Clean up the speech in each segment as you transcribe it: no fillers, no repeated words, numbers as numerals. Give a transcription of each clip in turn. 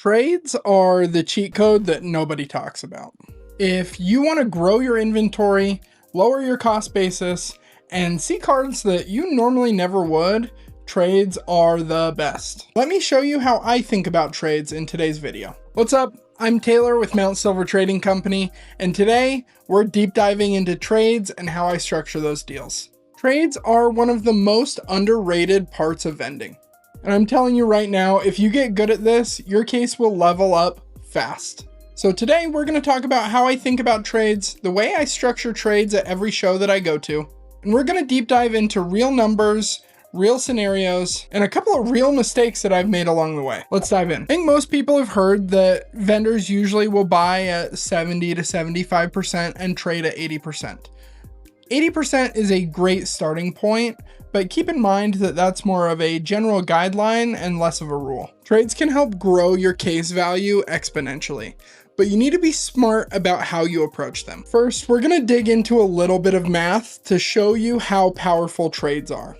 Trades are the cheat code that nobody talks about. If you want to grow your inventory, lower your cost basis, and see cards that you normally never would, trades are the best. Let me show you how I think about trades in today's video. What's up? I'm Taylor with Mount Silver Trading Company, and today we're deep diving into trades and how I structure those deals. Trades are one of the most underrated parts of vending. And I'm telling you right now, if you get good at this, your case will level up fast. So today we're going to talk about how I think about trades, the way I structure trades at every show that I go to, and we're going to deep dive into real numbers, real scenarios, and a couple of real mistakes that I've made along the way. Let's dive in. I think most people have heard that vendors usually will buy at 70 to 75% and trade at 80%. 80% is a great starting point, but keep in mind that that's more of a general guideline and less of a rule. Trades can help grow your case value exponentially, but you need to be smart about how you approach them. First, we're going to dig into a little bit of math to show you how powerful trades are.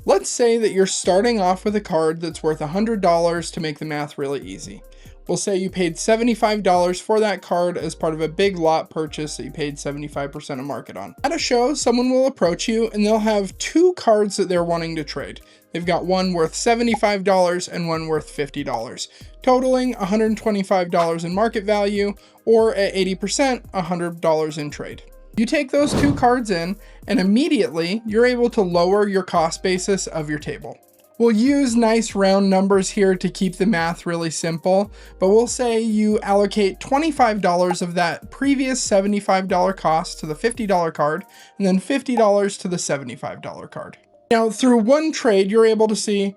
Let's say that you're starting off with a card that's worth $100 to make the math really easy. We'll say you paid $75 for that card as part of a big lot purchase that you paid 75% of market on. At a show, someone will approach you and they'll have two cards that they're wanting to trade. They've got one worth $75 and one worth $50, totaling $125 in market value, or at 80%, $100 in trade. You take those two cards in and immediately you're able to lower your cost basis of your table. We'll use nice round numbers here to keep the math really simple, but we'll say you allocate $25 of that previous $75 cost to the $50 card, and then $50 to the $75 card. Now, through one trade, you're able to see,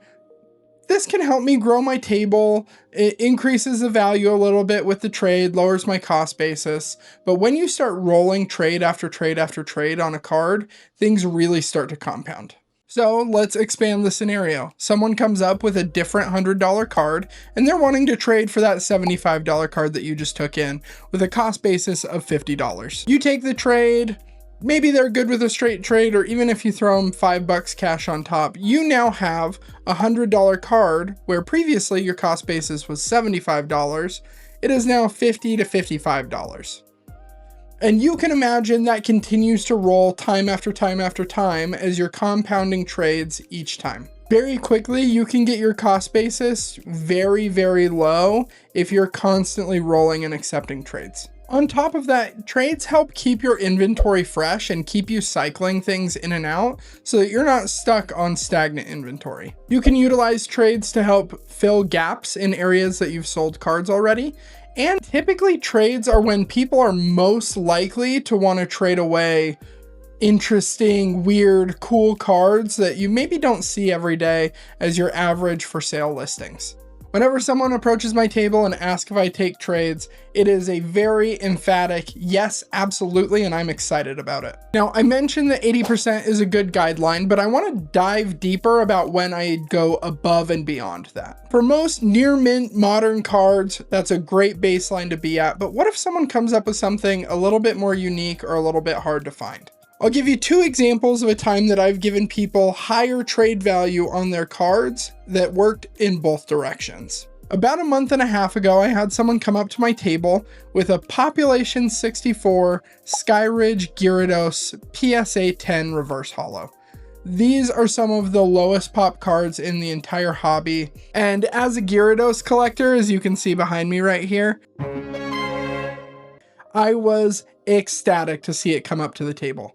this can help me grow my table. It increases the value a little bit with the trade, lowers my cost basis. But when you start rolling trade after trade after trade on a card, things really start to compound. So let's expand the scenario. Someone comes up with a different $100 card and they're wanting to trade for that $75 card that you just took in with a cost basis of $50. You take the trade, maybe they're good with a straight trade, or even if you throw them $5 cash on top, you now have a $100 card where previously your cost basis was $75. It is now $50 to $55. And you can imagine that continues to roll time after time after time as you're compounding trades each time. Very quickly, you can get your cost basis very, very low if you're constantly rolling and accepting trades. On top of that, trades help keep your inventory fresh and keep you cycling things in and out so that you're not stuck on stagnant inventory. You can utilize trades to help fill gaps in areas that you've sold cards already. And typically trades are when people are most likely to want to trade away interesting, weird, cool cards that you maybe don't see every day as your average for sale listings. Whenever someone approaches my table and asks if I take trades, it is a very emphatic yes, absolutely, and I'm excited about it. Now, I mentioned that 80% is a good guideline, but I want to dive deeper about when I go above and beyond that. For most near mint modern cards, that's a great baseline to be at, but what if someone comes up with something a little bit more unique or a little bit hard to find? I'll give you two examples of a time that I've given people higher trade value on their cards that worked in both directions. About a month and a half ago, I had someone come up to my table with a Population 64 Skyridge Gyarados PSA 10 reverse holo. These are some of the lowest pop cards in the entire hobby. And as a Gyarados collector, as you can see behind me right here, I was ecstatic to see it come up to the table.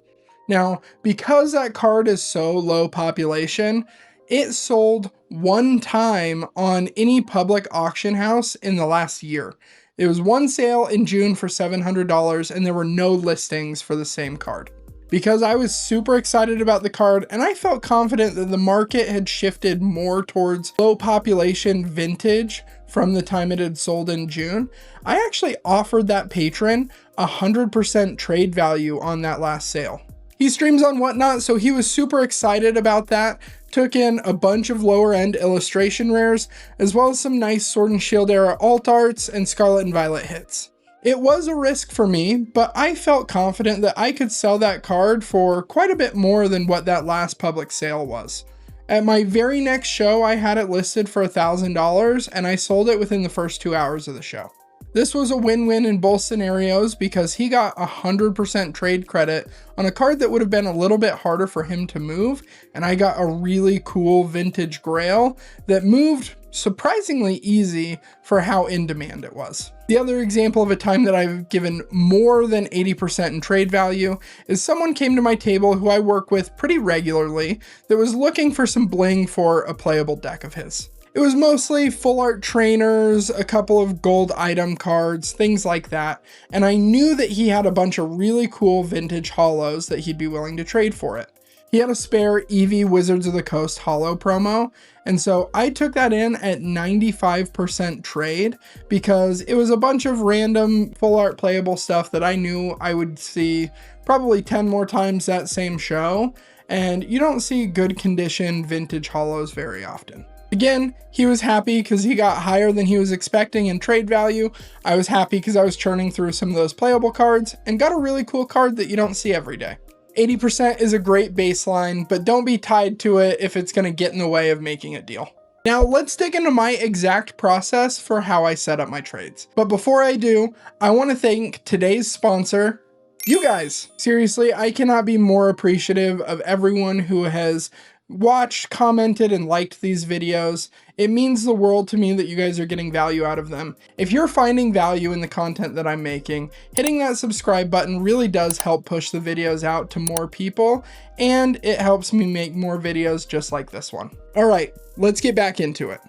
Now, because that card is so low population, it sold one time on any public auction house in the last year. It was one sale in June for $700 and there were no listings for the same card. Because I was super excited about the card and I felt confident that the market had shifted more towards low population vintage from the time it had sold in June, I actually offered that patron 100% trade value on that last sale. He streams on Whatnot, so he was super excited about that, took in a bunch of lower end illustration rares, as well as some nice Sword and Shield era alt arts and Scarlet and Violet hits. It was a risk for me, but I felt confident that I could sell that card for quite a bit more than what that last public sale was. At my very next show, I had it listed for $1,000 and I sold it within the first 2 hours of the show. This was a win-win in both scenarios because he got 100% trade credit on a card that would have been a little bit harder for him to move, and I got a really cool vintage grail that moved surprisingly easy for how in demand it was. The other example of a time that I've given more than 80% in trade value is someone came to my table who I work with pretty regularly that was looking for some bling for a playable deck of his. It was mostly full art trainers, a couple of gold item cards, things like that, and I knew that he had a bunch of really cool vintage holos that he'd be willing to trade for it. He had a spare EV Wizards of the Coast holo promo, and so I took that in at 95% trade because it was a bunch of random full art playable stuff that I knew I would see probably 10 more times that same show, and you don't see good condition vintage holos very often. Again, he was happy because he got higher than he was expecting in trade value. I was happy because I was churning through some of those playable cards and got a really cool card that you don't see every day. 80% is a great baseline, but don't be tied to it if it's going to get in the way of making a deal. Now let's dig into my exact process for how I set up my trades. But before I do, I want to thank today's sponsor, you guys. Seriously, I cannot be more appreciative of everyone who has watched, commented, and liked these videos. It means the world to me that you guys are getting value out of them. If you're finding value in the content that I'm making, hitting that subscribe button really does help push the videos out to more people, and it helps me make more videos just like this one. All right, let's get back into it.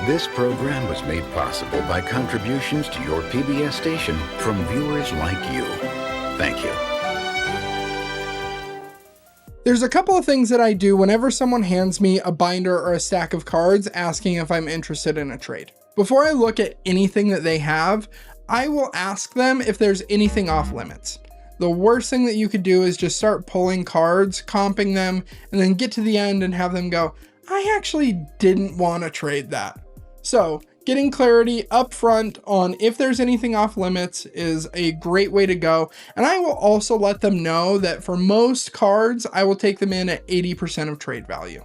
This program was made possible by contributions to your PBS station from viewers like you. Thank you. There's a couple of things that I do whenever someone hands me a binder or a stack of cards asking if I'm interested in a trade. Before I look at anything that they have, I will ask them if there's anything off limits. The worst thing that you could do is just start pulling cards, comping them, and then get to the end and have them go, I actually didn't want to trade that. So getting clarity up front on if there's anything off limits is a great way to go. And I will also let them know that for most cards, I will take them in at 80% of trade value.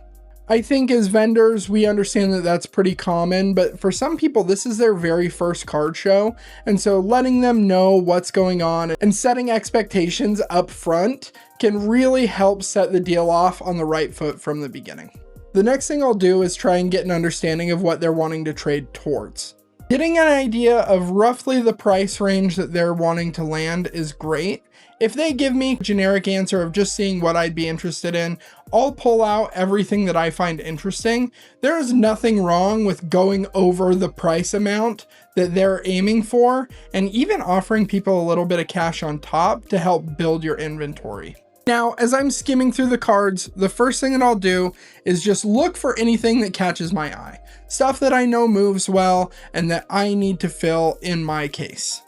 I think as vendors, we understand that that's pretty common, but for some people, this is their very first card show. And so letting them know what's going on and setting expectations up front can really help set the deal off on the right foot from the beginning. The next thing I'll do is try and get an understanding of what they're wanting to trade towards. Getting an idea of roughly the price range that they're wanting to land is great. If they give me a generic answer of just seeing what I'd be interested in, I'll pull out everything that I find interesting. There is nothing wrong with going over the price amount that they're aiming for, and even offering people a little bit of cash on top to help build your inventory. Now, as I'm skimming through the cards, the first thing that I'll do is just look for anything that catches my eye. Stuff that I know moves well and that I need to fill in my case.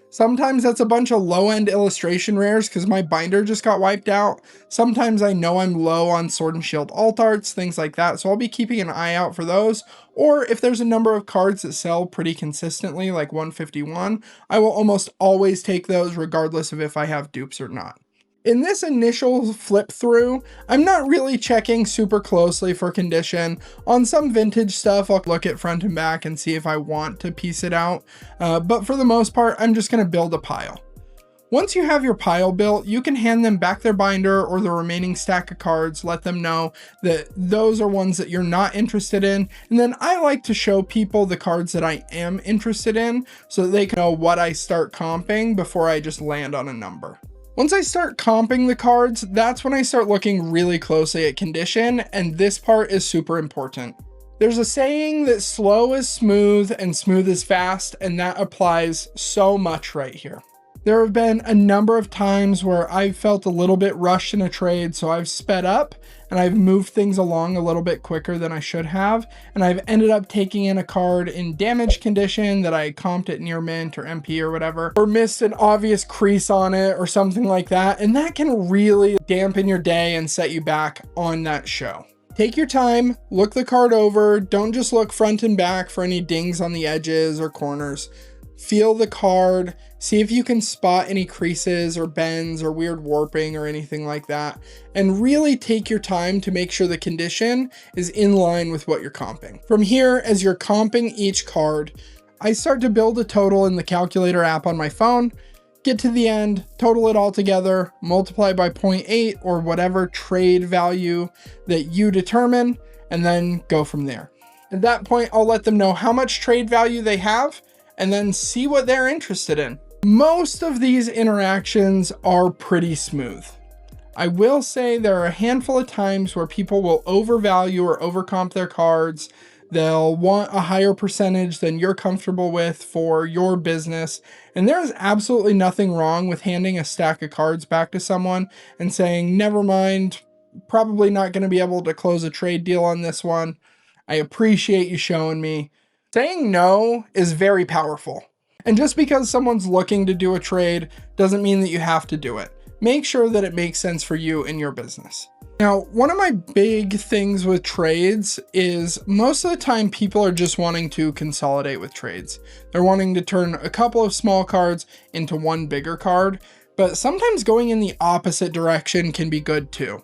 Sometimes that's a bunch of low-end illustration rares because my binder just got wiped out. Sometimes I know I'm low on Sword and Shield alt arts, things like that, so I'll be keeping an eye out for those. Or if there's a number of cards that sell pretty consistently, like 151, I will almost always take those regardless of if I have dupes or not. In this initial flip through, I'm not really checking super closely for condition. On some vintage stuff, I'll look at front and back and see if I want to piece it out. But for the most part, I'm just going to build a pile. Once you have your pile built, you can hand them back their binder or the remaining stack of cards, let them know that those are ones that you're not interested in. And then I like to show people the cards that I am interested in so that they can know what I start comping before I just land on a number. Once I start comping the cards, that's when I start looking really closely at condition, and this part is super important. There's a saying that slow is smooth and smooth is fast, and that applies so much right here. There have been a number of times where I've felt a little bit rushed in a trade, so I've sped up and I've moved things along a little bit quicker than I should have, and I've ended up taking in a card in damaged condition that I comped at near mint or MP or whatever, or missed an obvious crease on it or something like that, and that can really dampen your day and set you back on that show. Take your time, look the card over, don't just look front and back for any dings on the edges or corners. feel the card, see if you can spot any creases or bends or weird warping or anything like that, and really take your time to make sure the condition is in line with what you're comping. From here, as you're comping each card, I start to build a total in the calculator app on my phone, get to the end, total it all together, multiply by 0.8 or whatever trade value that you determine, and then go from there. At that point, I'll let them know how much trade value they have and then see what they're interested in. Most of these interactions are pretty smooth. I will say there are a handful of times where people will overvalue or overcomp their cards. They'll want a higher percentage than you're comfortable with for your business. And there's absolutely nothing wrong with handing a stack of cards back to someone and saying, never mind, probably not going to be able to close a trade deal on this one. I appreciate you showing me. Saying no is very powerful. And just because someone's looking to do a trade doesn't mean that you have to do it. Make sure that it makes sense for you and your business. Now, one of my big things with trades is most of the time people are just wanting to consolidate with trades. They're wanting to turn a couple of small cards into one bigger card, but sometimes going in the opposite direction can be good too.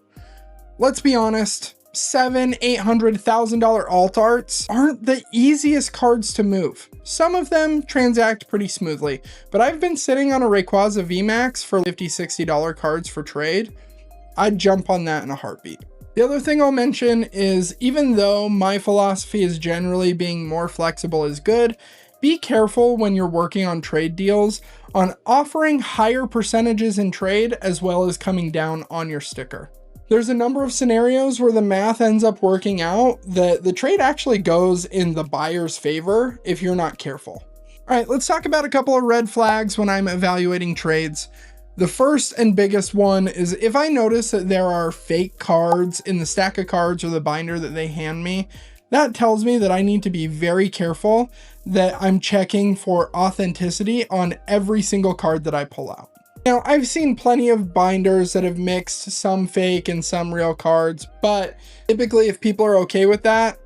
Let's be honest, $700,000, $800,000 alt arts aren't the easiest cards to move. Some of them transact pretty smoothly, but I've been sitting on a Rayquaza VMAX for $50, $60 cards for trade. I'd jump on that in a heartbeat. The other thing I'll mention is, even though my philosophy is generally being more flexible is good, be careful when you're working on trade deals on offering higher percentages in trade as well as coming down on your sticker. There's a number of scenarios where the math ends up working out that the trade actually goes in the buyer's favor if you're not careful. All right, let's talk about a couple of red flags when I'm evaluating trades. The first and biggest one is if I notice that there are fake cards in the stack of cards or the binder that they hand me, that tells me that I need to be very careful that I'm checking for authenticity on every single card that I pull out. Now, I've seen plenty of binders that have mixed some fake and some real cards, but typically if people are okay with that,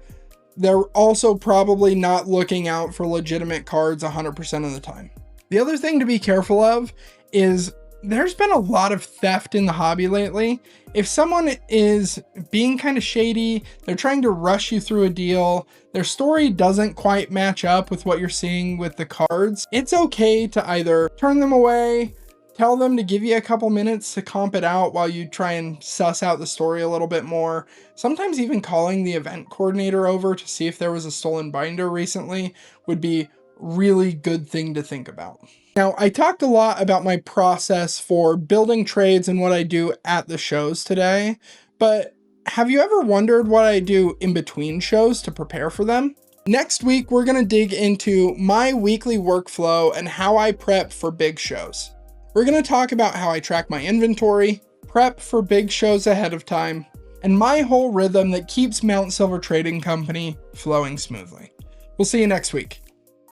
they're also probably not looking out for legitimate cards 100% of the time. The other thing to be careful of is there's been a lot of theft in the hobby lately. If someone is being kind of shady, they're trying to rush you through a deal, their story doesn't quite match up with what you're seeing with the cards, it's okay to either turn them away, tell them to give you a couple minutes to comp it out while you try and suss out the story a little bit more. Sometimes even calling the event coordinator over to see if there was a stolen binder recently would be really good thing to think about. Now, I talked a lot about my process for building trades and what I do at the shows today, but have you ever wondered what I do in between shows to prepare for them? Next week, we're going to dig into my weekly workflow and how I prep for big shows. We're going to talk about how I track my inventory, prep for big shows ahead of time, and my whole rhythm that keeps Mount Silver Trading Company flowing smoothly. We'll see you next week.